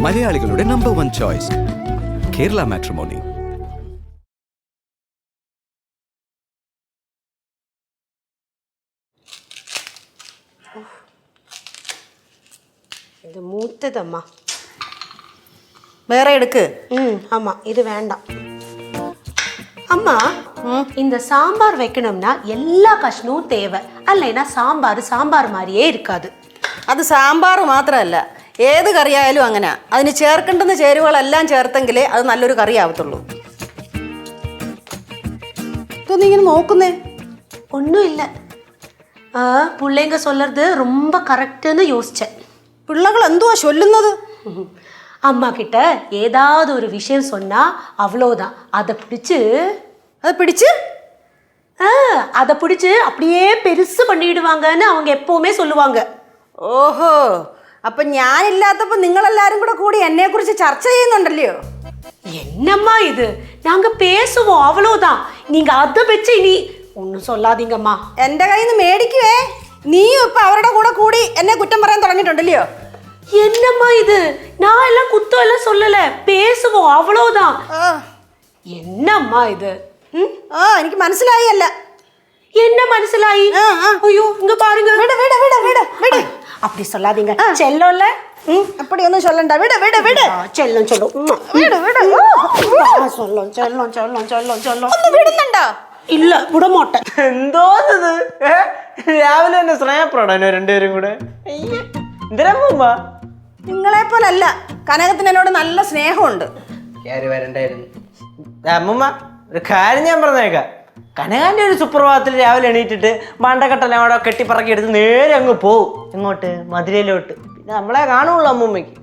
മലയാളികളുടെ number 1 choice Kerala matrimony. ഇത് മൂത്തതമ്മ. വേറെ എടുക്ക്. ஆமா இது வேண்டாம். அம்மா இந்த சாம்பார் வைக்கணும்னா எல்லா கஷ்ணமும் தேவை, அல்லைன்னா சாம்பார் மாதிரியே இருக்காது. അത് സാമ്പാർ മാത്രമല്ല, ഏത് കറിയായാലും അങ്ങനെ. അതിന് ചേർക്കേണ്ടുന്ന ചേരുവകളെല്ലാം ചേർത്തെങ്കിലേ അത് നല്ലൊരു കറി ആവത്തുള്ളൂ. ഇതൊന്നും ഇങ്ങനെ നോക്കുന്നേ? ஒன்றும் இல்லை, பிள்ளைங்க சொல்றது ரொம்ப கரெக்டுன்னு யோசிச்சேன். പിള്ളകൾ എന്തുവാ ചൊല്ലുന്നത്? அம்மா கிட்ட ஏதாவது ஒரு விஷயம் சொன்னா அவ்வளோதான், அதை பிடிச்சு அப்படியே பெருசு பண்ணிடுவாங்கன்னு அவங்க எப்பவுமே சொல்லுவாங்க. ഓഹോ, അപ്പൊ ഞാനില്ലാത്തപ്പോ നിങ്ങളെല്ലാരും കൂടി എന്നെ കുറിച്ച് ചർച്ച ചെയ്യുന്നുണ്ടല്ലോ. என்னம்மா இது, நாங்க பேசுவோம் அவ்வளோதான், நீங்க அதை வச்சு இனி ஒன்றும் சொல்லாதீங்கம்மா. എന്റെ കയ്യിൽ നിന്ന് മേടിക്കുവേ. നീയും ഇപ്പൊ അവരുടെ കൂടി എന്നെ കുറ്റം പറയാൻ തുടങ്ങിയിട്ടുണ്ടല്ലോ. என்னம்மா இது, நான் எல்லாம் குத்தம் எல்லாம் சொல்லல, பேசுவோம் அவ்வளோதான். என்னம்மா இது? എനിക്ക് മനസ്സിലായി. അല്ല என்ன മനസ്സിലായി? ஐயோ இங்க பாருங்க. அப்படி சொல்லாதீங்க, செல்லோல்ல. அப்படி ஒன்றும் சொல்லണ്ട. விடு செல்லம் சொல்லும். വിടുന്നുണ്ടോ? ഇല്ല, വിടമാട്ടെ. എന്തോന്നത് രാവിലെ തന്നെ സ്നേഹപ്പെടാനോ രണ്ടുപേരും കൂടെ? എന്തിനമ്മ? നിങ്ങളെ പോലല്ല, കനകത്തിന് എന്നോട് നല്ല സ്നേഹമുണ്ട്. കയറി വരണ്ടായിരുന്നു. അമ്മമ്മ, ഒരു കാര്യം ഞാൻ പറഞ്ഞേക്കാം. കനകാന്റെ ഒരു സുപ്രഭാതത്തിൽ രാവിലെ എണീറ്റിട്ട് മണ്ടക്കെട്ടെല്ലാം അവിടെ കെട്ടിപ്പറക്കി എടുത്ത് നേരെ അങ്ങ് പോവും. എങ്ങോട്ട്? മധുരയിലോട്ട്. പിന്നെ നമ്മളെ കാണുള്ളൂ അമ്മൂമ്മയ്ക്ക്.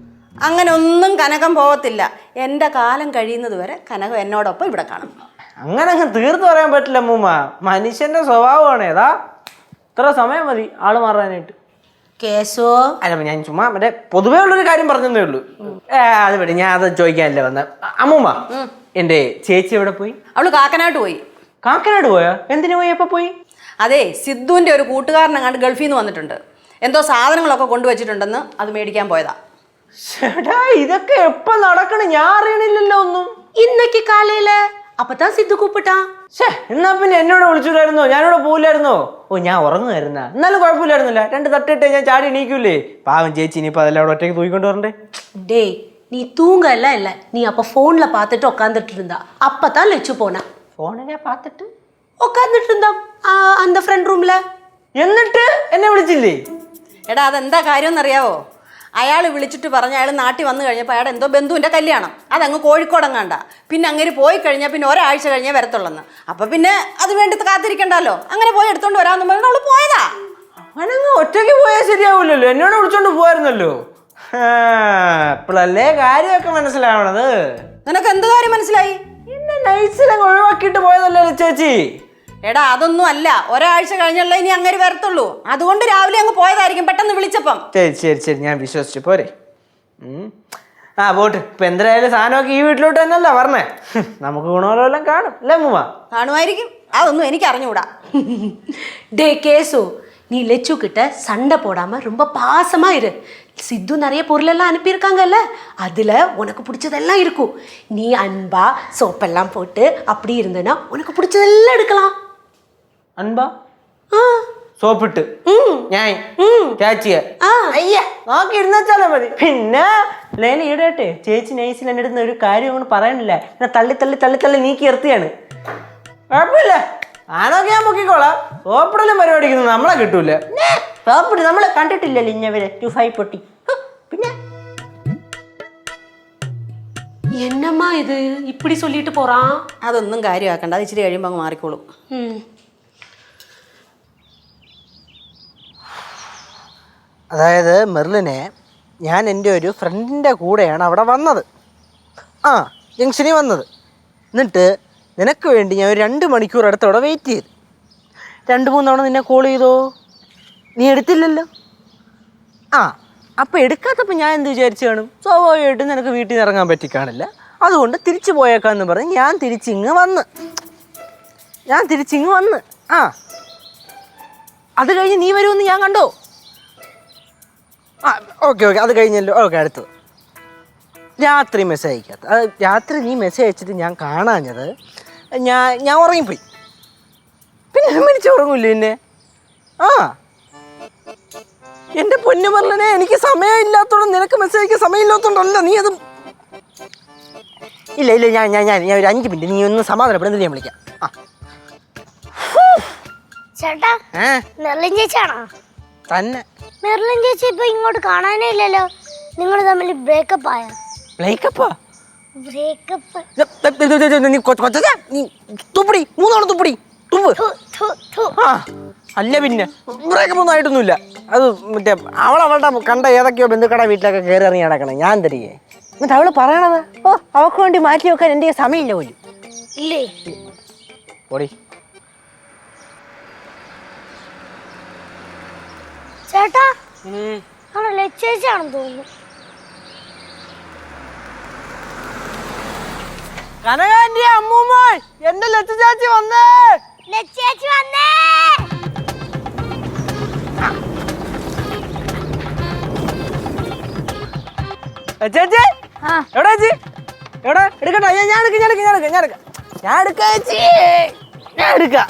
അങ്ങനെ ഒന്നും കനകം പോകത്തില്ല. എൻ്റെ കാലം കഴിയുന്നത് വരെ കനകം എന്നോടൊപ്പം ഇവിടെ കാണും. അങ്ങനെ അങ്ങ് തീർത്ത് പറയാൻ പറ്റില്ല അമ്മൂമ്മ. മനുഷ്യന്റെ സ്വഭാവമാണ്. ഏതാ ഇത്ര സമയം മതി ആള് മാറാനായിട്ട്. കേശോ, അല്ല, ഞാൻ ചുമ്മാ മറ്റേ പൊതുവേ ഉള്ളൊരു കാര്യം പറഞ്ഞതേ ഉള്ളൂ. അത് വിട്, ഞാൻ അത് ചോദിക്കാനല്ലേ വന്ന. അമ്മൂമ്മ, എന്റെ ചേച്ചി എവിടെ പോയി? അവള് കാക്കനാട്ട് പോയി. കാക്കനാട് പോയോ? എന്തിനു പോയി? എപ്പോ പോയി? അതെ, സിദ്ധുവിൻ്റെ ഒരു കൂട്ടുകാരനെങ്ങാണ്ട് ഗൾഫിൽ നിന്ന് വന്നിട്ടുണ്ട്. എന്തോ സാധനങ്ങളൊക്കെ കൊണ്ടുവച്ചിട്ടുണ്ടെന്ന് അത് മേടിക്കാൻ പോയതാ. ചേട്ടാ, ഇതൊക്കെ എപ്പോ നടക്കണ? ഞാൻ അറിയണില്ലല്ലോ ഒന്നും. ഇന്നക്ക് കാലയില അപ്പത്താ സിദ്ധു കൂപ്പിട്ടാ. എന്നാ പിന്നെ എന്നോട് വിളിച്ചിട്ടായിരുന്നോ? ഞാനിവിടെ പോയില്ലായിരുന്നോ? ഓ, ഞാൻ ഉറങ്ങുമായിരുന്ന. എന്നാലും കുഴപ്പമില്ലായിരുന്നില്ല. 2 തട്ടിട്ടേ ഞാൻ ചാടി എണീക്കൂലേ. പാവം ചേച്ചി, ഇനിയിപ്പോ അതെല്ലാം അവിടെ ഒറ്റയ്ക്ക് തൂക്കിക്കൊണ്ട് വരണ്ടേ? டே, நீ தூங்கல இல்ல, நீ அப்ப போன்ல பார்த்துட்டு உட்காந்துட்டு இருந்தா. அப்பதான் லெச்சு போனா. ഫോണിനെ പാത്തിട്ട് உட்காந்துட்டு இருந்தா அந்த ஃப்ரெண்ட் ரூம்ல. എന്നിട്ട് എന്നെ വിളിച്ചില്ലേ? എടാ, അതെന്താ കാര്യം എന്നറിയാവോ? അയാൾ വിളിച്ചിട്ട് പറഞ്ഞ അയാൾ നാട്ടിൽ വന്നു കഴിഞ്ഞപ്പോൾ അയാൾ എന്തോ ബന്ധുവിൻ്റെ കല്യാണം, അതങ്ങ് കോഴിക്കോടങ്ങാണ്ട. പിന്നെ അങ്ങനെ പോയി കഴിഞ്ഞാൽ പിന്നെ ഒരാഴ്ച കഴിഞ്ഞേ വരത്തുള്ളെന്ന്. അപ്പം പിന്നെ അത് വേണ്ടി കാത്തിരിക്കണ്ടല്ലോ, അങ്ങനെ പോയി എടുത്തോണ്ട് വരാമെന്ന് പറഞ്ഞാൽ അവള് പോയതാ. അവനങ്ങ് ഒറ്റയ്ക്ക് പോയാൽ ശരിയാവൂലല്ലോ. എന്നോട് വിളിച്ചോണ്ട് പോവായിരുന്നല്ലോ. ഇപ്പോഴല്ലേ കാര്യമൊക്കെ മനസ്സിലാവണത്. നിനക്ക് എന്ത് കാര്യം മനസ്സിലായി? എന്നെ നൈസിലങ്ങ് ഒഴിവാക്കിയിട്ട് പോയതല്ലേ ചേച്ചി? എടാ, അതൊന്നും അല്ല. ഒരാഴ്ച കഴിഞ്ഞല്ല ഇനി അങ്ങനെ വരത്തുള്ളൂ. അതുകൊണ്ട് രാവിലെ അങ്ങ് പോയതായിരിക്കും പെട്ടെന്ന് വിളിച്ചപ്പം. ശരി, ഞാൻ വിശ്വസിച്ചു. പോരെ. പോട്ട്. ഇപ്പൊ എന്തായാലും സാധനമൊക്കെ ഈ വീട്ടിലോട്ട് തന്നെയല്ല പറഞ്ഞേ. നമുക്ക് ഗുണമല്ലോ കാണും അല്ലേ അമ്മൂമ്മ? കാണുമായിരിക്കും. അതൊന്നും എനിക്ക് അറിഞ്ഞുകൂടാ. டே கேசு, நீ லெச்சு கிட்ட சண்டை போடாம ரொம்ப பாசமா இரு. சித்து நிறைய பொருளெல்லாம் அனுப்பியிருக்காங்கல்ல, அதுல உனக்கு பிடிச்சதெல்லாம் இருக்கும். நீ அன்பா சோப்பெல்லாம் போட்டு அப்படி இருந்தனா உனக்கு பிடிச்சதெல்லாம் எடுக்கலாம். അൻപ സോപ്പിട്ട് ഞാൻ ചേച്ചിയ അയ്യ നോക്കി ഇരുന്നാച്ചാലോ മതി. പിന്നെ ലേന ഈടാട്ടെ ചേച്ചി നൈസിൽ എൻ്റെ അടുത്ത് ഒരു കാര്യം കൊണ്ട് പറയണില്ല. എന്നെ തള്ളി നീക്കി നിർത്തിയാണ്. കുഴപ്പമില്ല, ആണോക്കെ ഞാൻ പൊക്കിക്കോളാം. സോപ്പിടലും പരിപാടിക്കുന്നു നമ്മളെ കിട്ടൂല. സോപ്പിട്ട് നമ്മളെ കണ്ടിട്ടില്ലല്ലോ ഇന്നവരെ 25 പൊട്ടി. പിന്നെ என்னம்மா இது இப்படி சொல்லிட்டு போறான்? അതൊന്നും കാര്യമാക്കണ്ട, അത് ഇച്ചിരി കഴിയുമ്പോൾ അങ്ങ് മാറിക്കോളും. അതായത് മെർലിനെ ഞാൻ എൻ്റെ ഒരു ഫ്രണ്ടിൻ്റെ കൂടെയാണ് അവിടെ വന്നത്. ജംഗ്ഷനിൽ വന്നത്. എന്നിട്ട് നിനക്ക് വേണ്ടി ഞാൻ ഒരു 2 മണിക്കൂർ അടുത്തവിടെ വെയിറ്റ് ചെയ്തു. 2-3 തവണ നിന്നെ കോൾ ചെയ്തോ? നീ എടുത്തില്ലല്ലോ. അപ്പോൾ എടുക്കാത്തപ്പോൾ ഞാൻ എന്ത് വിചാരിച്ചു കാണും? സ്വാഭാവികമായിട്ടും നിനക്ക് വീട്ടിൽ നിന്ന് ഇറങ്ങാൻ പറ്റിക്കാണില്ല. അതുകൊണ്ട് തിരിച്ചു പോയേക്കാന്ന് പറഞ്ഞ് ഞാൻ തിരിച്ചിങ്ങ് വന്ന് അത് കഴിഞ്ഞ് നീ വരുമെന്ന് ഞാൻ കണ്ടോ? ഓക്കെ അത് കഴിഞ്ഞല്ലോ. ഓക്കെ, അടുത്തത് രാത്രി മെസ്സേജ് അയക്കാത്ത അത് രാത്രി നീ മെസ്സേജ് അയച്ചിട്ട് ഞാൻ കാണാഞ്ഞത് ഞാൻ ഉറങ്ങിപ്പോയി. പിന്നെ മരിച്ചു ഉറങ്ങൂല്ലേ എന്നെ? ആ എൻ്റെ പൊന്നു പറഞ്ഞേ, എനിക്ക് സമയമില്ലാത്തോണ്ട് നിനക്ക് മെസ്സേജ് അയക്കാൻ സമയമില്ലാത്തോണ്ടല്ല നീ അത്. ഇല്ല ഞാൻ ഒരു 5 മിനിറ്റ് നീ ഒന്ന് സമാധാനപ്പെടുന്നത് ഞാൻ വിളിക്കാം. ചേട്ടാ മെർലിൻ ചേച്ചിയാണോ? തന്നെ. മെർലിൻ ചേച്ചി ഇപ്പൊ ഇങ്ങോട്ട് കാണാനേ ഇല്ലല്ലോ. നിങ്ങൾ തമ്മിൽ ബ്രേക്കപ്പ് ആയോ? ബ്രേക്കപ്പാ? ബ്രേക്കപ്പ് നീ തുപ്പടി 3 തവണ തുപ്പടി തുപ്പ്. ആ അല്ല പിന്നെ ബ്രേക്കപ്പ് ഒന്നും ആയിട്ടൊന്നുമില്ല. അത് മറ്റേ അവളുടെ കണ്ട ഏതൊക്കെയോ ബന്ധുക്കട വീട്ടിലൊക്കെ കയറി ഇറങ്ങി നടക്കണം. ഞാൻ തരികയെ എന്നിട്ട് അവള് പറയണത് അവൾക്ക് വേണ്ടി മാറ്റി വെക്കാൻ എൻ്റെ സമയമില്ല പോലും. ഇല്ലേ? ഓടി ചേട്ടാ ആണോ? ചേച്ചിയാണെന്ന് തോന്നുന്നു. കനകാന്റി അമ്മൂമ്മോൾ എന്റെ ലച്ചു ചാച്ചി വന്നേ. ചേച്ചി വന്നേ. ചേച്ചി എവിടെ ചേച്ചി? എവിടെ എടുക്കട്ടെ? ഞാൻ എടുക്കാം.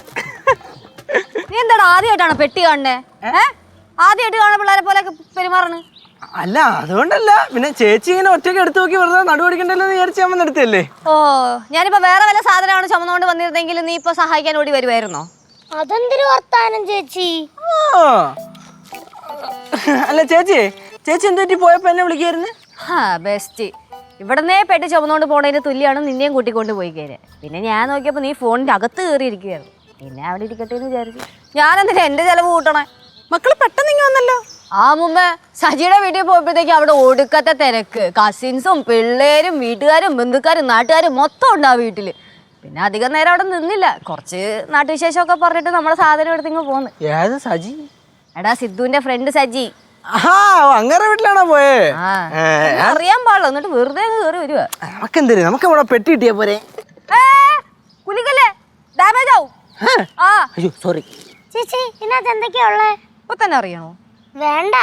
നീ എന്താടാ ആദ്യമായിട്ടാണോ പെട്ടി കാണണേ? ആദ്യമായിട്ട് കാണുന്ന പിള്ളേരെ പോലെ പെരുമാറണ്? അല്ല അതുകൊണ്ടല്ല, പിന്നെ ചേച്ചി ഇങ്ങനെ ഒറ്റയ്ക്ക് എടുത്തു നോക്കി വെറുതെ നടുവടിക്കണ്ടല്ലോ എന്ന് വിചാരിച്ച് ഞാൻ എടുത്തല്ലേ. ഓ, ഞാനിപ്പോ വേറെ വല്ല സാധനമാണ് ചുമന്നുകൊണ്ട് വന്നിരുന്നെങ്കിൽ നീ ഇപ്പൊ സഹായിക്കാൻ ഓടി വരുമായിരുന്നോ? അതെന്തൊരു വർത്താനം ചേച്ചി. അല്ല ചേച്ചി എന്തുപറ്റി പോയപ്പോ എന്നെ വിളിക്കായിരുന്നു? ബെസ്റ്റ്. ഇവിടുന്നേ പെട്ടി ചുമന്നുകൊണ്ട് പോണതിന് തുല്യാണ് നിന്നെയും കൂട്ടിക്കൊണ്ട് പോയി കയറി. പിന്നെ ഞാൻ നോക്കിയപ്പോ നീ ഫോണിന്റെ അകത്ത് കയറിയിരിക്കുകയായിരുന്നു. പിന്നെ അവിടെ ഇരിക്കട്ടെ എന്ന് വിചാരിച്ചു. ഞാനെന്തിനാ എന്റെ ചെലവ് കൂട്ടണേ? മക്കള് പെട്ടെന്ന് ഇങ്ങ് വന്നല്ലോ. ആ മുമ്പ് സജിയുടെ വീട്ടിൽ പോയപ്പോഴത്തേക്ക് അവിടെ ഒടുക്കത്തെ തിരക്ക്. കസിൻസും പിള്ളേരും വീട്ടുകാരും ബന്ധുക്കാരും നാട്ടുകാരും മൊത്തം ഉണ്ട് ആ വീട്ടില്. പിന്നെ അധികം നേരം അവിടെ നിന്നില്ല. കുറച്ച് നാട്ടുവിശേഷമൊക്കെ പറഞ്ഞിട്ട് നമ്മുടെ സാധനം എടുത്തിങ്ങ് പോന്ന്. ഏത് സജി? എടാ സിദ്ധുവിന്റെ ഫ്രണ്ട് സജി. അങ്ങനെ വീട്ടിലാണോ പോയേ? അറിയാൻ പാടില്ല, എന്നിട്ട് വെറുതെ കയറി വരുവാ. നമുക്കെന്തര്, നമുക്ക് ഇവിടെ പെട്ടി കിട്ടിയാ പോരെ? കുലിക്കല്ലേ, ഡാമേജ് ആവും. അയ്യോ സോറി ചേച്ചി. ഇതിനകത്ത് എന്തൊക്കെയാ ഉള്ളേ? ഇപ്പൊ തന്നെ അറിയണോ? വേണ്ട,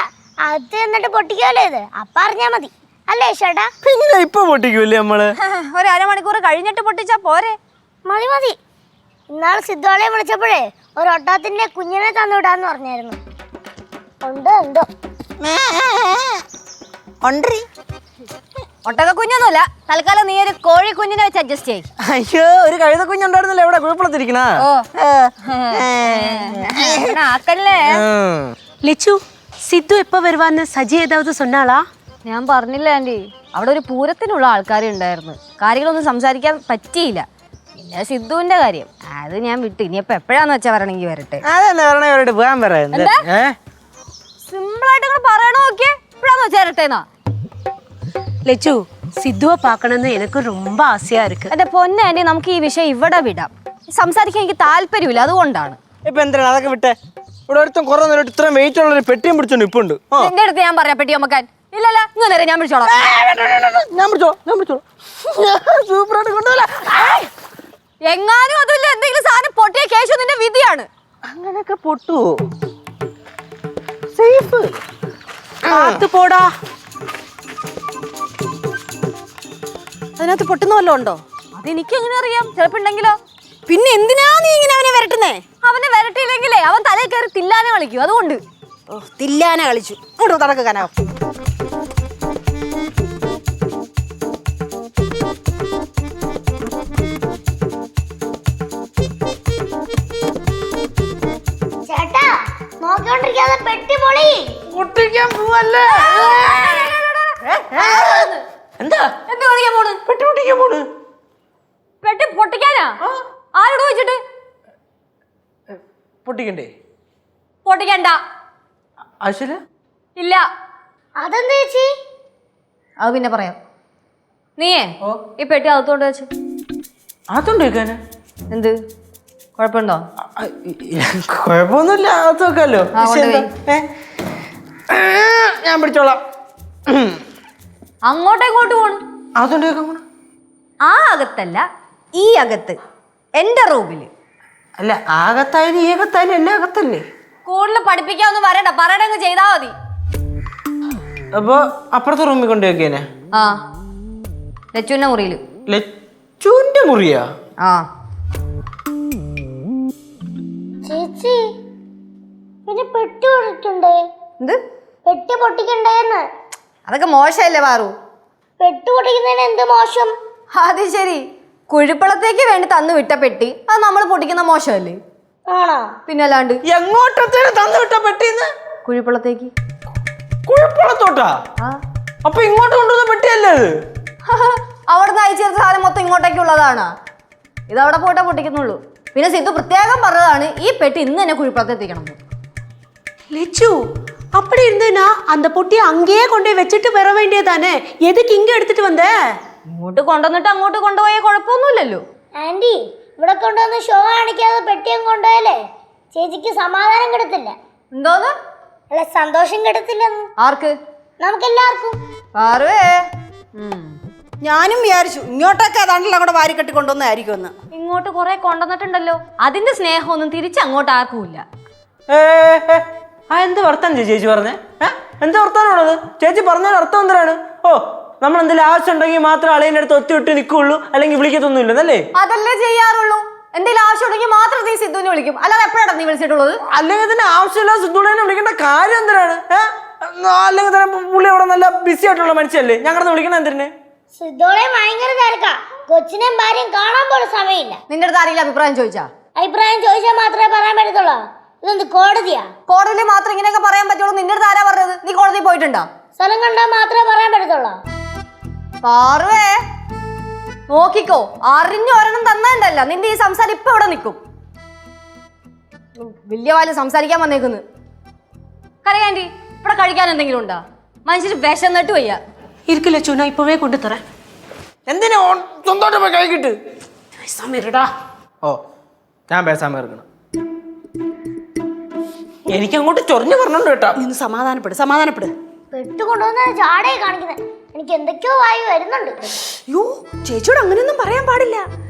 അത് എന്നിട്ട് പൊട്ടിക്കാലോ ഇത്. അപ്പ അറിഞ്ഞാ മതി അല്ലേ ചേട്ടാ? പിന്നെ ഇപ്പൊ പൊട്ടിക്കൂല്ലേ നമ്മള്? ഒരു അരമണിക്കൂർ കഴിഞ്ഞിട്ട് പൊട്ടിച്ചാ പോരെ? മതി. ഇന്നാള് സിദ്ധോളയെ വിളിച്ചപ്പോഴേ ഒരു ഒട്ടകത്തിന്റെ കുഞ്ഞിനെ തന്നുവിടാന്ന് പറഞ്ഞായിരുന്നു. ഉണ്ടോ ഒട്ടക കുഞ്ഞൊന്നുമില്ല. തൽക്കാലം നീ ഒരു കോഴി കുഞ്ഞിനെ വെച്ച് അഡ്ജസ്റ്റ് ചെയ്യും. അയ്യോ, ഒരു കഴുത കുഞ്ഞുണ്ടായിരുന്നല്ലോ എവിടെ കുഴപ്പത്തിരിക്കണ? ആക്കല്ലേ. லெச்சு சித்து எப்போ வருவான்னு சஜி ஏதாவது சொன்னாளா? ഞാൻ പറഞ്ഞില്ല ആൻറ്റി, അവിടെ ഒരു പൂരത്തിനുള്ള ആൾക്കാർ ഉണ്ടായിരുന്നു. കാര്യങ്ങളൊന്നും സംസാരിക്കാൻ പറ്റിയില്ല. പിന്നെ സിദ്ധുവിന്റെ കാര്യം അത് ഞാൻ വിട്ടു. ഇനിയിപ്പോ എപ്പോഴാന്ന് വെച്ചാ വരണമെങ്കിൽ വരട്ടെ. അതന്നെ പോകാൻ പറയുന്നത്. സിമ്പിൾ ആയിട്ട് നിങ്ങൾ പറയണോ? ഓക്കെ, എപ്പോഴാന്ന് വെച്ചാ വരട്ടേന്നാ. லெச்சு சித்துவை பார்க்கணும்னு எனக்கு ரொம்ப ஆசையா இருக்கு. എന്റെ പൊന്നെ ആൻറ്റി, നമുക്ക് ഈ വിഷയം ഇവിടെ വിടാം. സംസാരിക്കാൻ എനിക്ക് താല്പര്യമില്ല, അതുകൊണ്ടാണ്. ഇപ്പൊ എന്തിനാണ് അതൊക്കെ വിട്ടെ? ഇവിടെ ഒരുത്തും കുറെ നേരം ഇത്രയും വെയിറ്റ് ഉള്ള ഒരു പെട്ടിയും പിടിച്ചോണ്ട് ഇപ്പൊ ഉണ്ട്. എന്റെ അടുത്ത് ഞാൻ പറയാം പെട്ടി അമ്മക്കാൻ. ഇല്ലല്ല, ഇങ്ങനെ നേരം ഞാൻ പിടിച്ചോളാം. ഞാൻ പിടിച്ചോളാം. സൂപ്പറായിട്ട് കൊണ്ടുപോല. എങ്ങാനും അതുമില്ല, എന്തെങ്കിലും സാധനം പൊട്ടിയ കേശു നിന്റെ വിധിയാണ്. അങ്ങനെയൊക്കെ പൊട്ടു. സേഫ് பார்த்து போடா. അതിനകത്ത് പൊട്ടുന്ന വല്ലതും ഉണ്ടോ? അതെനിക്ക് എങ്ങനെ അറിയാം? ചിലപ്പോ ഉണ്ടെങ്കിലോ? പിന്നെ എന്തിനാ നീ ഇങ്ങനെ അവനെ വരട്ടുന്നേ? അവനെ വരട്ടിയില്ലെങ്കിലേ അവൻ തലയിൽ കയറി തില്ലാനെ കളിക്കും, അതുകൊണ്ട്. തില്ലാനെ കളിച്ചു. ഇങ്ങോട്ട് നടക്ക് കനകം. ചേട്ടാ നോക്കിക്കൊണ്ടിരിക്കാതെ പെട്ടി പൊളി. പൊട്ടിക്കാൻ പോവല്ലേ? എന്താ എന്ത് കളിക്കാൻ പോണ്? പെട്ടി പൊട്ടിക്കാൻ പോണ്. പെട്ടി പൊട്ടിക്കാനാ? ആരോട് ചോദിച്ചിട്ട്? പൊട്ടിക്കണ്ടേ? പൊട്ടിക്കണ്ട. ആവശ്യമില്ല. ഇല്ല. അതെന്താ ചേച്ചി? അത് പിന്നെ പറയാം. നീയേ ഈ പെട്ടി അകത്തോണ്ട് വെച്ചു. അതുണ്ട് വെക്കാന്. എന്ത് കുഴപ്പമുണ്ടോ? കുഴപ്പമൊന്നുമില്ല, അകത്ത് വെക്കാലോ. ഞാൻ പിടിച്ചോളാം. അങ്ങോട്ടും ഇങ്ങോട്ട് പോണു. അതുണ്ട് വെക്കാൻ പോണ. ആ അകത്തല്ല, ഈ അകത്ത്, എന്റെ റൂമില്. അല്ല ആകത്തായാലും ഈ അകത്തായാലും എല്ലാ അകത്തല്ലേ? കൂടുതൽ പഠിപ്പിക്കാനൊന്നും വരണ്ട, പറയണങ്ങ് ചെയ്താ മതി. അപ്പൊ അപ്പുറത്തെ റൂമിൽ കൊണ്ട് വെക്കേനെ? ആ ലച്ചുവിന്റെ മുറിയില്. ലച്ചുവിന്റെ മുറിയാ? ആ ചേച്ചി പിന്നെ പെട്ടി പൊട്ടിക്കണ്ടേ? എന്ത് പെട്ടി പൊട്ടിക്കണ്ടേന്ന്. അതൊക്കെ മോശമല്ലേ പാറു? പെട്ടി പൊട്ടിക്കുന്നതിന് എന്ത് മോശം? അത് ശരി, കുഴിപ്പളത്തേക്ക് വേണ്ടി തന്നു വിട്ട പെട്ടി അത് നമ്മൾ പൊട്ടിക്കുന്ന മോശമല്ലേ? ആണോ? പിന്നെ അല്ലാണ്ട്. എങ്ങോട്ടത്തേന് തന്നു വിട്ട പെട്ടിന്ന്? കുഴിപ്പളത്തേക്ക്. കുഴപ്പത്തോട്ടാ? അപ്പൊ ഇങ്ങോട്ട് കൊണ്ടുവന്ന പെട്ടിയല്ലേ അത്? അവിടുന്ന് അയച്ചെടുത്ത സാധനം മൊത്തം ഇങ്ങോട്ടേക്കുള്ളതാണ്. ഇത് അവിടെ പോയിട്ടേ പൊട്ടിക്കുന്നുള്ളൂ. പിന്നെ സിദ്ധു പ്രത്യേകം പറഞ്ഞതാണ് ഈ പെട്ടി ഇന്ന് തന്നെ കുഴിപ്പളത്തെത്തിക്കണം. லெச்சு அப்படி இருந்தேனா அந்த பொட்டியை அங்கேயே கொண்டு போய் வச்சுட்டு வர வேண்டியதானே, எதுக்கு இங்க எடுத்துட்டு வந்த? ഇങ്ങോട്ട് കൊണ്ടുവന്നിട്ട് അങ്ങോട്ട് കൊണ്ടുപോയ കുഴപ്പമൊന്നുമില്ലല്ലോ. ആന്റി ഇവിടെ കൊണ്ടുവന്ന് ഷോ കാണിക്കാതെ പെട്ടിയും കൊണ്ടുപോയാലേ ചേച്ചിക്ക് സമാധാനം കിടത്തില്ല. എന്തോന്ന്? അല്ല, സന്തോഷം കിടത്തില്ലെന്ന്. ആർക്ക്? നമുക്കെല്ലാവർക്കും. പാറുവേ, ഞാനും വിചാരിച്ചു ഇങ്ങോട്ടൊക്കെ അതാണ്ടല്ലോ കൂടെ വാരിക്കെട്ടി കൊണ്ടുവന്നായിരിക്കും എന്ന്. ഇങ്ങോട്ട് കുറെ കൊണ്ടുവന്നിട്ടുണ്ടല്ലോ, അതിന്റെ സ്നേഹമൊന്നും തിരിച്ച് അങ്ങോട്ട് ആർക്കും ഇല്ല. എന്ത് വർത്താനം ചേച്ചി പറഞ്ഞേ? എന്ത് വർത്താനാണത്? ചേച്ചി പറഞ്ഞതിന് അർത്ഥം എന്തിനാണ്? ഓ, നമ്മൾ എന്തെങ്കിലും ആവശ്യം ഉണ്ടെങ്കിൽ മാത്രം അളിയൻ്റെ അടുത്ത് ഒറ്റ നിൽക്കുള്ളൂ, അല്ലെങ്കിൽ വിളിക്കത്തൊന്നുമില്ലെന്നല്ലേ? അതല്ലേ ചെയ്യാറുള്ളൂ. എന്തെങ്കിലും ആവശ്യം ഉണ്ടെങ്കിൽ മാത്രം നീ സിദ്ധുവിനെ വിളിക്കും, അല്ലാതെ എപ്പോഴാണ് നീ വിളിച്ചിട്ടുള്ളത്? അല്ലെങ്കിൽ തന്നെ ആവശ്യമില്ല സിദ്ധുവിനെ വിളിക്കേണ്ട കാര്യം എന്തിനാണ്? അല്ലെങ്കിൽ തന്നെ പുള്ളി അവിടെ നല്ല ബിസി ആയിട്ടുള്ള മനുഷ്യല്ലേ, ഞങ്ങളത് വിളിക്കണം എന്തിനെ? സിദ്ധോളെ ഭയങ്കര തിരക്കാ, കൊച്ചിനെയും ഭാര്യയും കാണാൻ പോലും സമയമില്ല. നിന്റെ അടുത്ത് ആരെങ്കിലും അഭിപ്രായം ചോദിച്ചാ? അഭിപ്രായം ചോദിച്ചാൽ മാത്രമേ പറയാൻ പറ്റത്തുള്ളൂ. ഇതെന്ത് കോടതിയാ? കോടതിയിൽ മാത്രം ഇങ്ങനെയൊക്കെ പറയാൻ പറ്റുള്ളൂ. നിന്റെ അടുത്ത് ആരാ പറഞ്ഞത്? നീ കോടതിയിൽ പോയിട്ടുണ്ടോ? സ്ഥലം കണ്ടാൽ മാത്രമേ പറയാൻ പറ്റത്തുള്ളൂ. പാറുവേ, നോക്കിക്കോ, അറിഞ്ഞു ഒരെണ്ണം തന്നല്ല നിന്റെ ഈ സംസാരം ഇപ്പൊ ഇവിടെ നിൽക്കും. വലിയ വാല് സംസാരിക്കാൻ വന്നേക്കുന്നു. കരയാൻറ്റി, ഇവിടെ കഴിക്കാൻ എന്തെങ്കിലും ഉണ്ടോ? മനുഷ്യര് വിശന്നിട്ട് വയ്യ. இருக்கு லெச்சு, நான் இப்பவே கொண்டு தரேன். എന്തിനാ സ്വന്തമായിട്ട് പോയി കഴിക്കിട്ട്? സമീരടാ. ഓ, ഞാൻ പേസാമ ഇറക്കണം. എനിക്ക് അങ്ങോട്ട് ചൊറിഞ്ഞു പറഞ്ഞോണ്ട് കേട്ടോ. നിന്ന് സമാധാനപ്പെട്. പെട്ട് കൊണ്ടുവന്ന ചാടയെ കാണിക്കുന്നത്. എനിക്ക് എന്തൊക്കെയോ വായി വരുന്നുണ്ട്. യോ, ചേച്ചിയോട് അങ്ങനെയൊന്നും പറയാൻ പാടില്ല.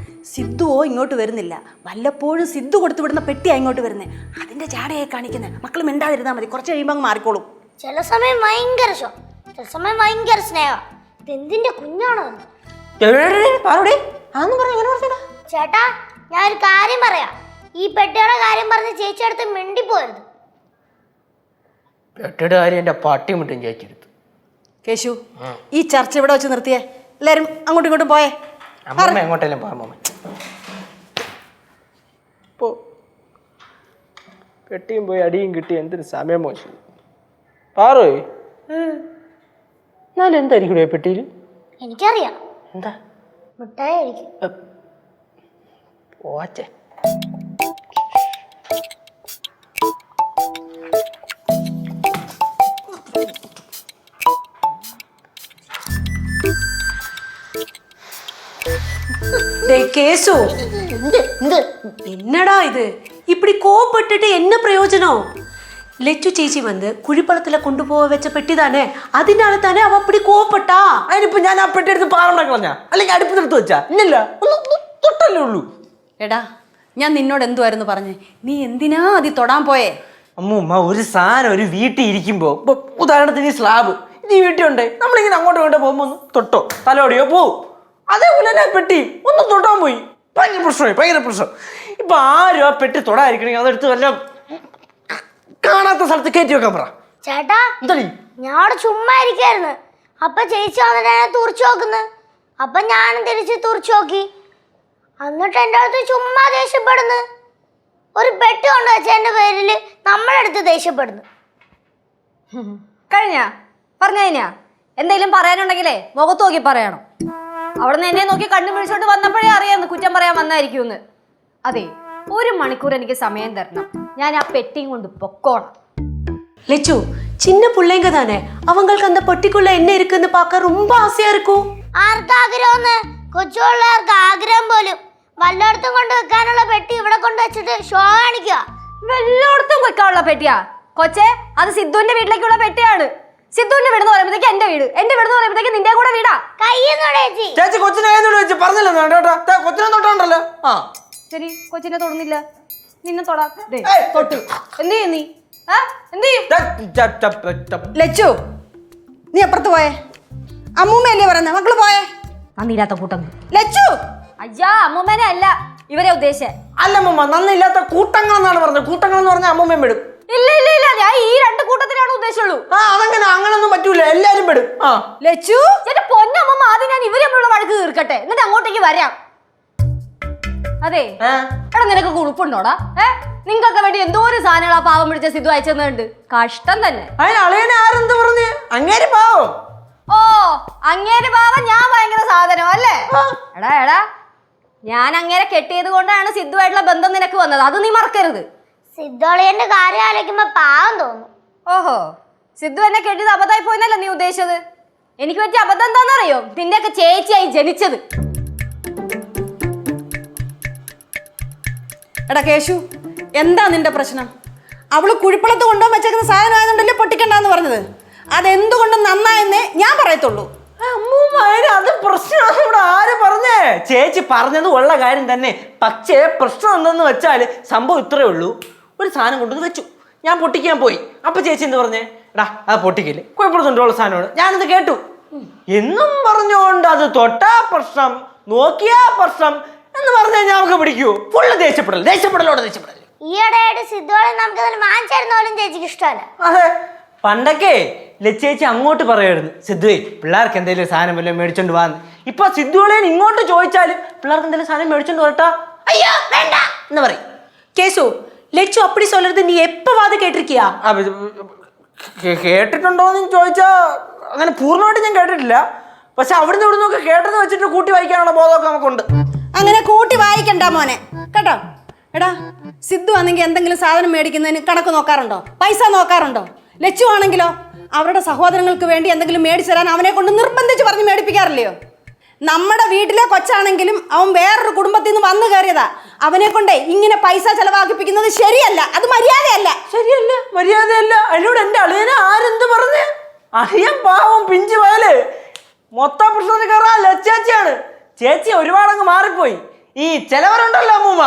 സിദ്ധുവോ ഇങ്ങോട്ട് വരുന്നില്ല, വല്ലപ്പോഴും സിദ്ധു കൊടുത്തു വിടുന്ന പെട്ടിയാ ഇങ്ങോട്ട് വരുന്നത്. അതിന്റെ ചാടയായി കാണിക്കുന്നത്. മക്കൾ മിണ്ടാതിരുന്നാൽ മതി, കുറച്ച് കഴിയുമ്പോൾ അങ്ങ് മാറിക്കോളും. ചില സമയം ഭയങ്കര ഷോ, ചില സമയം ഭയങ്കര സ്നേഹം. ഇതെന്തിന്റെ കുഞ്ഞാണോ? ചേട്ടാ, ഞാൻ ഒരു കാര്യം പറയാം. ഈ പെട്ടിയുടെ കാര്യം പറഞ്ഞ് ചേച്ചിയടുത്ത് മിണ്ടിപ്പോരുത്. പെട്ടിയുടെ കാര്യം എൻ്റെ പട്ടി മുട്ടും ചേച്ചിയെടുത്ത്. കേശു, ഈ ചർച്ച ഇവിടെ വെച്ച് നിർത്തിയേ. എല്ലാരും അങ്ങോട്ടും ഇങ്ങോട്ടും പോയേ. അമ്മ എങ്ങോട്ടെല്ലാം പോകാൻ മോമ. പോ, പെട്ടിയും പോയി അടിയും കിട്ടി എന്തൊരു സമയം മോശം. പാറോ, എന്നാലും എന്തായിരിക്കും പെട്ടിയിൽ? എനിക്കറിയാം, എന്താ? മിഠായി ആയിരിക്കും. പോച്ചേ. கேசு, என்னடா இது? இப்படி கோவப்பட்டுட்டு என்ன பிரயோஜனம்? லெச்சு ചേച്ചി வந்து കുഴിപ്പളത്തിലെ കൊണ്ടുപോവാൻ വെച്ച പെട്ടി താനേ, അതിനാല താനേ അവ அப்படி കോവപ്പെട്ടാ. അതിനിപ്പോ ഞാൻ ആ പെട്ടി എടുത്ത് പാറുണ്ടാക്കളഞ്ഞാ, അല്ലെങ്കിൽ അടുപ്പിലെടുത്ത് വെച്ചാ? ഇല്ലല്ല, ഒന്ന് തൊട്ടല്ലേ ഉള്ളൂ. എടാ, ഞാൻ നിന്നോട് എന്തുവായിരുന്നു പറഞ്ഞേ? നീ എന്തിനാ അതി തൊടാൻ പോയേ? അമ്മൂമ്മ, ഒരു സാധനം ഒരു വീട്ടിൽ ഇരിക്കുമ്പോ, ഉദാഹരണത്തിന് ഈ സ്ലാബ് ഇത് ഈ വീട്ടിൽ ഉണ്ടേ, നമ്മളിങ്ങനെ അങ്ങോട്ടും ഇങ്ങോട്ടോ പോകുമ്പോ ഒന്ന് തൊട്ടോ തലോടിയോ പോവും. അതേപോലെ തന്നെ പെട്ടി ഒന്ന് തൊട്ടാൻ പോയി, ഭയങ്കര പ്രശ്നം. ഇപ്പൊ ആരും ആ പെട്ടി തൊടാതിരിക്കണെങ്കിൽ അതെടുത്ത് വല്ല കാണാത്ത സ്ഥലത്ത് കയറ്റി വെക്കാൻ പറ. ചേട്ടാ, എന്താ ഞാൻ അവിടെ ചുമ്മാ ഇരിക്കായിരുന്നു. അപ്പൊ ചേച്ചി വന്നിട്ട് എന്നെ തുറച്ചു നോക്കുന്നു. അപ്പൊ ഞാനും തിരിച്ച് തുറച്ചു നോക്കി. എന്നിട്ട് എൻ്റെ അടുത്ത് ചുമ്മാ ദേഷ്യപ്പെടുന്നു. ഒരു പെട്ടി കൊണ്ടുവച്ചതിന്റെ പേരിൽ നമ്മുടെ അടുത്ത് ദേഷ്യപ്പെടുന്നു. കഴിഞ്ഞാ എന്തെങ്കിലും പറയാനുണ്ടെങ്കിലേ മുഖത്ത് നോക്കി പറയണം. അവിടെ നിന്ന് എന്നെ നോക്കി കണ്ണു പിടിച്ചോണ്ട് വന്നപ്പോഴേ അറിയാന്ന് കുറ്റം പറയാൻ വന്നായിരിക്കുമെന്ന്. അതെ, 1 മണിക്കൂർ എനിക്ക് സമയം തരണം. ഞാൻ ആ പെട്ടിയും കൊണ്ട് പൊക്കോണം. லெச்சு, சின்ன பிள்ளைங்க தானே, அவங்களுக்கு அந்த பெட்டிக்குள்ள என்ன இருக்குன்னு பார்க்க ரொம்ப ஆசையா இருக்கும். ആർക്കാഗ്രഹം? കൊച്ചുപിള്ളേർക്ക് ആഗ്രഹം പോലും. വല്ലയിടത്തും കൊണ്ട് വെക്കാനുള്ള പെട്ടി ഇവിടെ കൊണ്ടുവച്ചിട്ട് ഷോ കാണിക്കുക. എല്ലായിടത്തും വെക്കാനുള്ള പെട്ടിയാ കൊച്ചേ? അത് സിദ്ധുവിന്റെ വീട്ടിലേക്കുള്ള പെട്ടിയാണ്. സിദ്ധുവിന്റെ വീട് എന്ന് പറയുമ്പോഴത്തേക്ക് എന്റെ വീട്, എന്റെ വീട് എന്ന് പറയുമ്പോഴത്തേക്ക് നിന്റെ കൂടെ വീടാ. കയ്യെന്നോടെ ചേച്ചി. ചേച്ചി കൊച്ചിനെ കയ്യെന്നോട് വെച്ച് പറഞ്ഞില്ല കൊച്ചിനെ തൊട്ടാണ്ടല്ലോ. ആ ശരി, കൊച്ചിനെ തൊടുന്നില്ല, നിന്നെ തൊടാ. തൊട്ടു എന്ത് ചെയ്യും നീ? എന്ത് ചെയ്യും? ലച്ചു, നീ അപ്പുറത്ത് പോയേ. അമ്മൂമ്മയല്ലേ പറയുന്നത്, മക്കള് പോയേ. നന്ദിയില്ലാത്ത കൂട്ടം. ലച്ചു അയ്യാ അമ്മൂമ്മേനെ അല്ല ഇവരെ ഉദ്ദേശിച്ചേ. അല്ല അമ്മൂമ്മ, നന്ദിയില്ലാത്ത കൂട്ടങ്ങൾ എന്നാണ് പറഞ്ഞത്. കൂട്ടങ്ങൾ എന്ന് പറഞ്ഞാൽ അമ്മൂമ്മയും പെടും. ഇല്ല ഇല്ല ഇല്ല, ഞാൻ ഈ 2 കൂട്ടത്തിലാണ് ഉദ്ദേശിച്ചുള്ളൂ. ആ അതെങ്ങനെ? അങ്ങനൊന്നും പറ്റൂല, എല്ലാരും പെടും. ആ ലച്ചു എന്റെ പൊന്നമ്മ, ആദ്യം ഞാൻ ഇവരെ തമ്മിലുള്ള വഴക്ക് തീർക്കട്ടെ, എന്നിട്ട് അങ്ങോട്ടേക്ക് വരാം. അതെ എടാ, നിനക്ക് കുളിപ്പുണ്ടോടാ? നിങ്ങൾക്കൊക്കെ വേണ്ടി എന്തോ ഒരു സാധനങ്ങളാ പാവം പിടിച്ച സിദ്ധു അയച്ചെന്നുണ്ട്. കഷ്ടം തന്നെ. അതിന് അളിയനെ ആരെന്ത് പറഞ്ഞ്? അങ്ങേര് പാവം. ഓ, അങ്ങേര് പാവം, ഞാൻ ഭയങ്കര സാധനം അല്ലേ? എടാ എടാ, ഞാൻ അങ്ങേരെ കെട്ടിയത് കൊണ്ടാണ് സിദ്ധുവായിട്ടുള്ള ബന്ധം നിനക്ക് വന്നത്, അത് നീ മറക്കരുത്. സിദ്ധോളിയന്റെ കാര്യം ആലോചിക്കുമ്പോ പാവം തോന്നും. ഓഹോ, സിദ്ധു എന്നെ കെട്ടിയത് അബദ്ധമായി പോയെന്നല്ല നീ ഉദ്ദേശിച്ചത്? എനിക്ക് പറ്റിയ അബദ്ധം എന്താണെന്നറിയോ? നിന്റെയൊക്കെ ചേച്ചിയായി ജനിച്ചത്. എടാ കേശു, എന്താ നിന്റെ പ്രശ്നം? അവള് കുഴിപ്പളത്ത് കൊണ്ടുപോകാൻ വെച്ചേക്കുന്ന സാധനം ആയതുകൊണ്ടല്ലേ പൊട്ടിക്കണ്ടെന്ന് പറഞ്ഞത്. അതെന്തുകൊണ്ടും നന്നായെന്നേ ഞാൻ പറയത്തുള്ളൂ. അമ്മൂമ്മ, അത് പ്രശ്നമാണ്. ഇവിടെ ആര് പറഞ്ഞേ? ചേച്ചി പറഞ്ഞത് ഉള്ള കാര്യം തന്നെ. പക്ഷേ പ്രശ്നം എന്തെന്ന് വെച്ചാല് സംഭവം ഇത്രയേ ഉള്ളൂ. ഒരു സാധനം കൊണ്ടുവന്ന് വെച്ചു, ഞാൻ പൊട്ടിക്കാൻ പോയി. അപ്പൊ ചേച്ചി എന്ത് പറഞ്ഞേ? എടാ അത് പൊട്ടിക്കില്ലേ, കുഴപ്പമുള്ള സാധനമാണ്. ഞാനത് കേട്ടു എന്നും പറഞ്ഞുകൊണ്ട് അത് തൊട്ടാ പ്രശ്നം, നോക്കിയാ പ്രശ്നം എന്ന് പറഞ്ഞു കഴിഞ്ഞാൽ നമുക്ക് പിടിക്കൂ. ഫുള്ള് ദേഷ്യപ്പെടലോടെ ദേഷ്യപ്പെടൽ. ഈയിടെയായിട്ട് സിദ്ധോളെ നമുക്ക് അതിന് വാങ്ങിച്ചിരുന്ന പോലും ചേച്ചിക്ക് ഇഷ്ടമല്ല. അതെ, പണ്ടൊക്കെ ലച്ചേച്ചി അങ്ങോട്ട് പറയുമായിരുന്നു, സിദ്ധുവേ പിള്ളേർക്ക് എന്തെങ്കിലും സാധനം വല്ലതും മേടിച്ചോണ്ട് വാന്ന്. ഇപ്പൊ സിദ്ധുവളെ ഇങ്ങോട്ട് ചോദിച്ചാലും പിള്ളേർക്ക് എന്തെങ്കിലും സാധനം മേടിച്ചോണ്ട് വരട്ടാ, അയ്യോ വേണ്ട എന്ന് പറയും. கேசு லெச்சு அப்படி சொல்றது நீ எப்பவாது கேட்டிருக்கியா? കേട്ടിട്ടുണ്ടോന്ന് ചോദിച്ചാ അങ്ങനെ പൂർണ്ണമായിട്ട് ഞാൻ കേട്ടിട്ടില്ല. പക്ഷെ അവിടുന്ന് ഇവിടുന്നൊക്കെ കേട്ടത് വെച്ചിട്ട് കൂട്ടി വായിക്കാനുള്ള ബോധമൊക്കെ നമുക്കുണ്ട്. അങ്ങനെ കൂട്ടി വായിക്കണ്ട മോനെ, കേട്ടോ? എടാ, സിദ്ധു ആണെങ്കിൽ എന്തെങ്കിലും സാധനം മേടിക്കുന്നതിന് കണക്ക് നോക്കാറുണ്ടോ? പൈസ നോക്കാറുണ്ടോ? ലച്ചു ആണെങ്കിലോ അവരുടെ സഹോദരങ്ങൾക്ക് വേണ്ടി എന്തെങ്കിലും മേടിച്ചു തരാൻ അവനെ കൊണ്ട് നിർബന്ധിച്ച് പറഞ്ഞ് മേടിപ്പിക്കാറില്ലയോ? നമ്മുടെ വീട്ടിലെ കൊച്ചാണെങ്കിലും അവൻ വേറൊരു കുടുംബത്തിൽ നിന്ന് വന്നു കയറിയതാ. അവനെ കൊണ്ടേ ഇങ്ങനെ പൈസ ചെലവാക്കിപ്പിക്കുന്നത് ശരിയല്ല, അത് മര്യാദയല്ല. ശരിയല്ല, മര്യാദയല്ല. അതിനോട് എന്റെ അളിയനെ ആരെന്ത് പറഞ്ഞ്? അളിയൻ പാവം പിഞ്ചു വയല്. മൊത്തം പ്രശ്നത്തിൽ കയറാൻ ലച്ചേച്ചിയാണ്. ചേച്ചി ഒരുപാടങ്ങ് മാറിപ്പോയി. ഈ ചെലവരുണ്ടല്ലോ അമ്മൂമ്മ,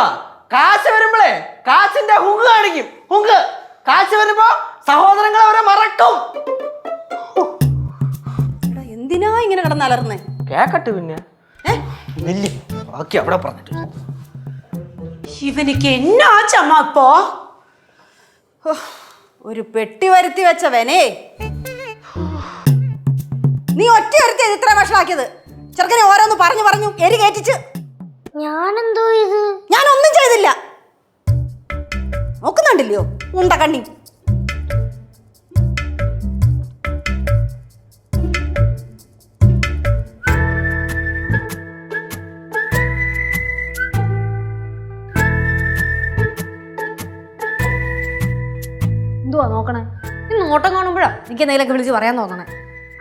കാശ് വരുമ്പോഴേ കാശിന്റെ ഹുങ്ക് കാണിക്കും. ഹുങ്ക് കാശ് വരുമ്പോ സഹോദരങ്ങളെ അവരെ മറക്കും. എടാ, എന്തിനാ ഇങ്ങനെ കിടന്നലർന്നേ? കേക്കട്ടെ പിന്നെ വലിയ ബാക്കി അവിടെ പറഞ്ഞിട്ട്. இவனுக்கு என்ன ஆச்சம்மா இப்போ? ഒരു പെട്ടി വരുത്തി വെച്ചവനെ, നീ ഒറ്റ വരുത്തി ഇത്ര വഷളാക്കിയത്. ചെറുക്കനെ ഓരോന്ന് പറഞ്ഞു പറഞ്ഞു എരി കയറ്റിച്ച്. ഞാനെന്തോ ഇത്? ഞാനൊന്നും ചെയ്തില്ല. നോക്കുന്നുണ്ടല്ലോ ഉണ്ട കണ്ണി. എന്തുവാ നോക്കണേ? ഈ നോട്ടം കാണുമ്പോഴാ എനിക്ക് എന്തെങ്കിലുമൊക്കെ വിളിച്ച് പറയാൻ തോന്നണേ.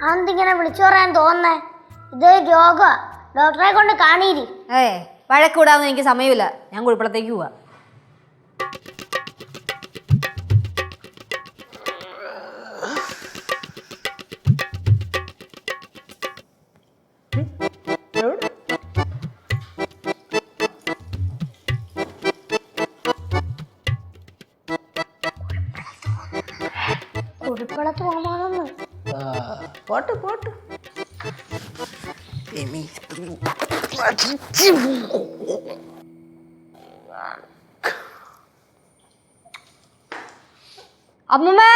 അതെന്തിങ്ങനെ വിളിച്ചു പറയാൻ തോന്നേ? ഇത് രോഗ, ഡോക്ടറെ കൊണ്ട് കാണീരി. വഴക്കൂടാന്ന് എനിക്ക് സമയമില്ല, ഞാൻ കുഴപ്പത്തേക്ക് പോവാ. കുടിപ്പളത്ത് പോകാമെന്ന്. Pot pot. അമ്മൂമ്മേ,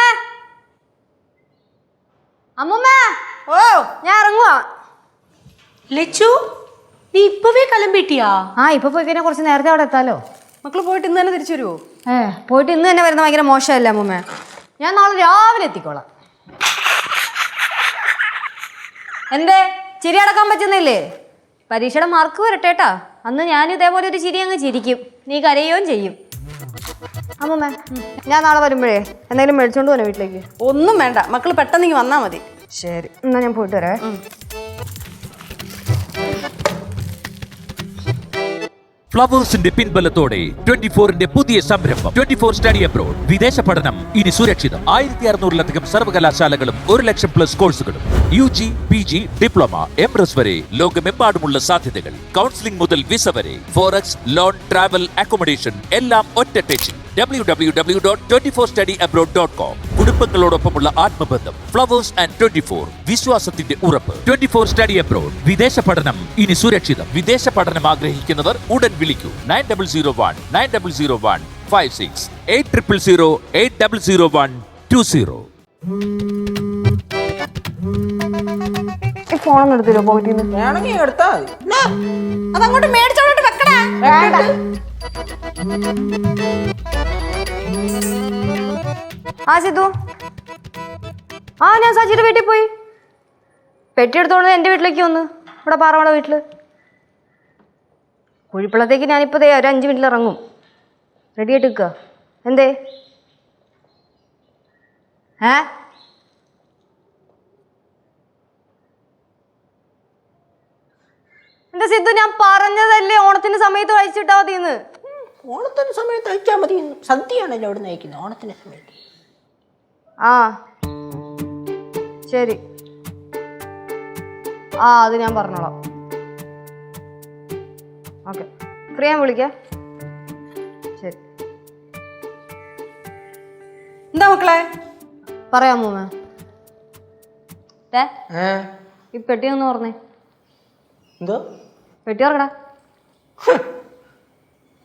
അമ്മൂമ്മേ, ഓ, ഞാൻ ഇറങ്ങുവാ. லெச்சு நீ இப்பவே கிளம்பிட்டியா? ഇപ്പൊ പോയി കഴിഞ്ഞാൽ കുറച്ച് നേരത്തെ അവിടെ എത്താലോ. മക്കള് പോയിട്ട് ഇന്ന് തന്നെ തിരിച്ചു വരുമോ? പോയിട്ട് ഇന്ന് തന്നെ വരുന്ന ഭയങ്കര മോശമല്ലേ അമ്മൂമ്മേ? ഞാൻ നാളെ രാവിലെ എത്തിക്കോളാം. എന്തേ ചിരി അടക്കാൻ പറ്റുന്നില്ലേ? പരീക്ഷയുടെ മാർക്ക് വരട്ടേട്ടാ, അന്ന് ഞാൻ ഇതേപോലെ ഒരു ചിരി അങ്ങ് ചിരിക്കും, നീ കരയുകയും ചെയ്യും. അമ്മൂമ്മേ, ഞാൻ നാളെ വരുമ്പോഴേ എന്തെങ്കിലും മേടിച്ചോണ്ട് പോനെ വീട്ടിലേക്ക്? ഒന്നും വേണ്ട, മക്കള് പെട്ടെന്ന് വന്നാ മതി. ശരി, എന്നാ ഞാൻ പോയിട്ട് വരാം. ഫ്ലവേഴ്സിന്റെ പിൻബലത്തോടെ 24ന്റെ പുതിയ സംരംഭം 24 സ്റ്റഡി അബ്രോഡ്. വിദേശ പഠനം ഇനി സുരക്ഷിതം. 1600-ലധികം സർവകലാശാലകളും 1,00,000+ കോഴ്സുകളും. UG, PG, ഡിപ്ലോമ, MRS വരെ ലോകമെമ്പാടുമുള്ള സാധ്യതകൾ. കൗൺസിലിംഗ് മുതൽ വിസ വരെ, ഫോറക്സ്, ലോൺ, ട്രാവൽ, അക്കോമഡേഷൻ എല്ലാം ഒറ്റ ടെച്ചിൽ. www.24studyabroad.com. കുടുംബങ്ങളോടൊപ്പമുള്ള ആത്മബന്ധം. ഫ്ലവേഴ്സ് ആൻഡ് 24 വിശ്വാസത്തിന്റെ ഉറപ്പ്. 24 സ്റ്റഡി അബ്രോഡ്. വിദേശ പഠനം ഇനി സുരക്ഷിതം. വിദേശ പഠനം ആഗ്രഹിക്കുന്നവർ ഉടൻ വിളിക്കൂ 9001 9001 56 8000 8001 20. ഫോൺ എടുത്തില്ലോ പോയിട്ട് വേണമെങ്കിൽ എടുത്താ മതി. അതങ്ങോട്ട് മേടിച്ചോട്ട് വെക്കടാ. ആ സിദ്ധു, ആ ഞാൻ സജിയുടെ വീട്ടിൽ പോയി. പെട്ടി എടുത്തോണ്ട് എൻ്റെ വീട്ടിലേക്ക് വന്ന്, ഇവിടെ പാറമട വീട്ടിൽ. കുഴിപ്പള്ളത്തേക്ക് ഞാനിപ്പോൾ ഒരു 5 മിനിറ്റിൽ ഇറങ്ങും. റെഡി ആയിട്ട് നിൽക്കുക. എന്തേ? എന്റെ സിദ്ധു, ഞാൻ പറഞ്ഞതല്ലേ ഓണത്തിന്റെ സമയത്ത് കഴിച്ചിട്ടാ മതിന്ന്. ഓണത്തിന് സമയത്ത് അയച്ചാൽ മതി. സദ്യയാണല്ലോ അവിടെ നയിക്കുന്നത് ഓണത്തിന്റെ സമയത്ത്. ആ ശരി, ആ അത് ഞാൻ പറഞ്ഞോളാം. ഓക്കെ, ഫ്രീ ഞാൻ വിളിക്കാം. ശരി, എന്താ മക്കളെ പറയാമോ മേ? ഈ പെട്ടി ഒന്ന് പറഞ്ഞേ. എന്തോ പെട്ടി ഓർക്കടാ.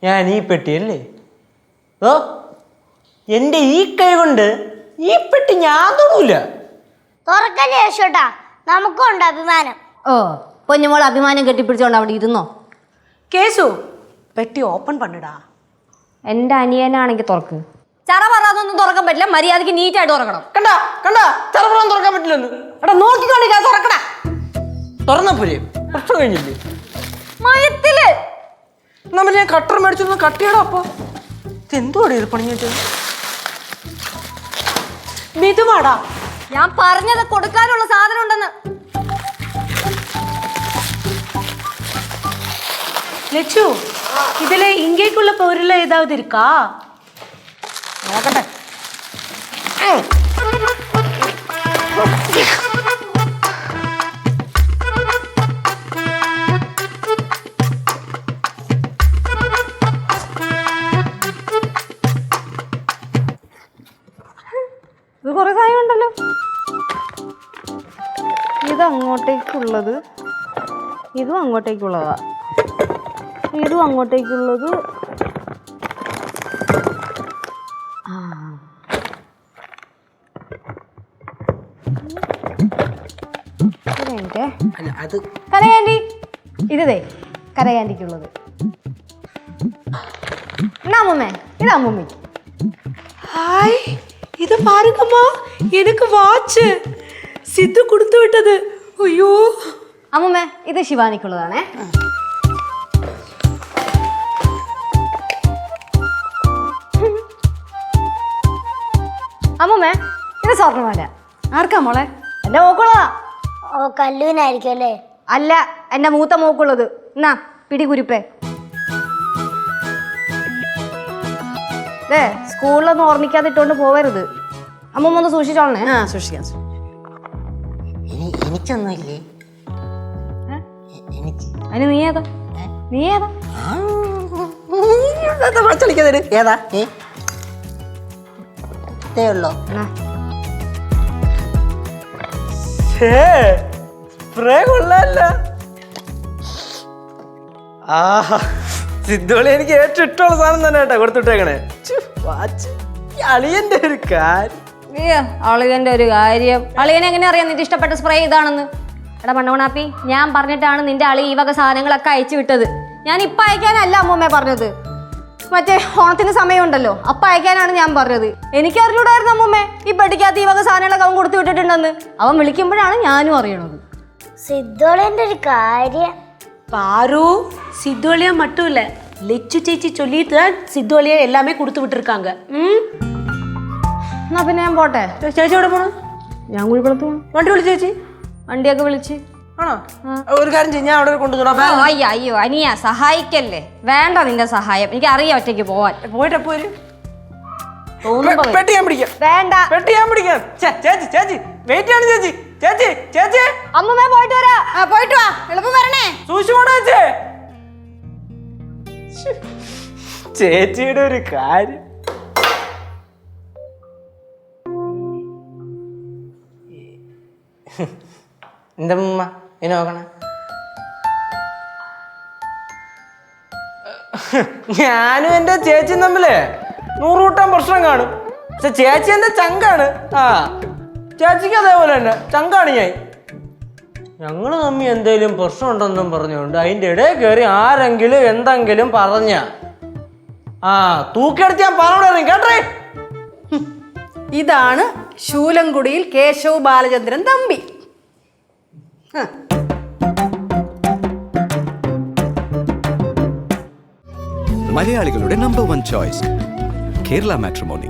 ഞാൻ ഈ പെട്ടിയല്ലേ? ഓ, എൻ്റെ ഈ കൈ കൊണ്ട് ഈ പെട്ടി ഞാൻ തൊടൂല. തുറക്കല്ലേ യേശോട്ടാ, നമുക്കുണ്ട് അഭിമാനം. ഓ, പൊന്നുമോൾ അഭിമാനം കെട്ടിപ്പിടിച്ചോണ്ട് അവിടെ ഇരുന്നോ. കേസു പെട്ടി ഓപ്പൺ പണിടാ. എൻ്റെ അനിയനാണെങ്കിൽ തുറക്ക്. ചറ പറയാതൊന്നും തുറക്കാൻ പറ്റില്ല, മര്യാദക്ക് നീറ്റായിട്ട് തുറക്കണം. കണ്ടാ കണ്ടാ, ചെറുപ്പുറം തുറക്കാൻ പറ്റില്ലെന്ന്. എടാ നോക്കിക്കൊണ്ടിരിക്കാ, തുറക്കടാ. തുറന്നാ പോരെ, പ്രശ്നം കഴിഞ്ഞില്ലേ? മയത്തില് നമ്മൾ ഞാൻ കട്ടർ മേടിച്ചൊന്ന് കട്ട് ചെയ്യടാ. അപ്പൊ ഇതെന്തുവാടി ഇത് പണിഞ്ഞിട്ട്? മെതുവാടാ. ഞാൻ പറഞ്ഞത് കൊടുക്കാനുള്ള സാധനം ഉണ്ടെന്ന്. லட்சு, இதுல இங்கேக்குள்ள பொருள் ஏதாவது இருக்கா? നോക്കട്ടെ. ഇത് കുറെ സാധനം ഉണ്ടല്ലോ. ഇത് അങ്ങോട്ടേക്കുള്ളത്, ഇതും അങ്ങോട്ടേക്കുള്ളതാ, ഇതും അങ്ങോട്ടേക്കുള്ളത്. അത് കരയാൻഡി, ഇതേ കരയാൻഡിക്കുള്ളത്. അമ്മൂമ്മേ, ഇത് അമ്മൂമ്മ. ஹாய், இது பாருங்கம்மா, எனக்கு வாட்ச் சித்து கொடுத்து விட்டது. ஐயோ അമ്മൂമ്മേ, ഇത് ശിവാനിക്കുള്ളതാണേ. അമ്മൂമ്മേ, ഇത് സ്വർണ്ണമാല. ആർക്കാ മോളെ? എന്റെ മോക്കുള്ളതാ. ഓ, കല്ലുവിനായിരിക്കും അല്ലേ? അല്ല, എന്റെ മൂത്ത മോക്കുള്ളത്. എന്നാ പിടി കുരിപ്പേ. സ്കൂളിലൊന്നും ഓർമ്മിക്കാതെ ഇട്ടോണ്ട് പോവരുത്. അമ്മൂമ്മ ഒന്ന് സൂക്ഷിച്ചോളണേ. സൂക്ഷിക്കാം. എനിക്കൊന്നുമില്ലേ? അതിന് നീ ഏതാ? നീ ഏതാ? ഏതാ? ഉള്ളോ? സിദ്ധോളി എനിക്ക് ഏറ്റവും ഇഷ്ടമുള്ള സാധനം തന്നെ കേട്ടോ കൊടുത്തിട്ടേക്കണേ. അളിയന്റെ ഒരു കാര്യം. അളിയന്റെ ഒരു കാര്യം. അളിയനെ എങ്ങനെ അറിയാം നിന്റെ ഇഷ്ടപ്പെട്ട സ്പ്രേ ഇതാണെന്ന്? എടാ മണ്ണോണാപ്പി, ഞാൻ പറഞ്ഞിട്ടാണ് നിന്റെ അളി ഈ വക സാധനങ്ങളൊക്കെ അയച്ചു വിട്ടത്. ഞാൻ ഇപ്പം അയക്കാനല്ല അമ്മൂമ്മ പറഞ്ഞത്. മറ്റേ ഓണത്തിന് സമയമുണ്ടല്ലോ, അപ്പം അയക്കാനാണ് ഞാൻ പറഞ്ഞത്. എനിക്ക് അറിഞ്ഞൂടായിരുന്നു അമ്മൂമ്മേ ഈ പെട്ടിക്കകത്ത് ഈ വക സാധനങ്ങളൊക്കെ അവൻ കൊടുത്തു വിട്ടിട്ടുണ്ടെന്ന്. അവൻ വിളിക്കുമ്പോഴാണ് ഞാനും അറിയണത്. സിദ്ധോളേന്റെ ഒരു കാര്യം. பாரு, சித்தோலியா மட்டும் இல்ல, லெச்சு சேச்சி சொல்லிட்டு தான் சித்தோலியா எல்லாமே கொடுத்து விட்டுருக்காங்க. എന്നാ പിന്നെ ഞാൻ പോട്ടെ. ചേച്ചി എവിടെ പോണു? ഞാൻ കുഴിപ്പുറത്ത് പോകണം. വണ്ടി വിളിച്ചു ചേച്ചി? വണ്ടിയൊക്കെ വിളിച്ച്. ആണോ? ഒരു കാര്യം ചെയ്യും, ഞാൻ അവിടെ കൊണ്ടുവന്നോളാം. അയ്യോ അയ്യോ അനിയ, സഹായിക്കല്ലേ. വേണ്ട നിന്റെ സഹായം, എനിക്ക് അറിയാം ഒറ്റയ്ക്ക് പോവാൻ. പോയിട്ട് എപ്പോ വരും? തോന്നുമ്പോ പെട്ടി ഞാൻ പിടിക്കാം. വേണ്ട, പെട്ടി ഞാൻ പിടിക്കാം. ചേച്ചി ചേച്ചി വെയിറ്റ് ആണ് ചേച്ചി. ചേച്ചി ചേച്ചി അമ്മൂമ്മ പോയിട്ട് വരാ. പോയിട്ട് വാ, എളുപ്പം വരണേ. സൂക്ഷിച്ചോണ ചേച്ചി. ചേച്ചിയുടെ ഒരു കാര്യം. എൻ്റെ ഉമ്മ ഇനി നോക്കണേ. ഞാനും എൻ്റെ ചേച്ചിയും തമ്മിലേ 100 കൂട്ടം പ്രശ്നം കാണും. പക്ഷെ ചേച്ചി എൻ്റെ ചങ്കാണ്. ആ ചേച്ചിക്ക് അതേപോലെ തന്നെ ചങ്കാണ് ഞാൻ. ഞങ്ങൾ തമ്മി എന്തെങ്കിലും പ്രശ്നമുണ്ടെന്നും പറഞ്ഞുകൊണ്ട് അതിൻ്റെ ഇടയിൽ കയറി ആരെങ്കിലും എന്തെങ്കിലും പറഞ്ഞ തൂക്കിയെടുത്ത് ഞാൻ പറഞ്ഞു കേട്ടേ. ഇതാണ് ശൂലംകുടിയിൽ കേശവ് ബാലചന്ദ്രൻ തമ്പി. മലയാളികളുടെ നമ്പർ 1 ചോയ്സ് കേരള മാട്രിമോണി.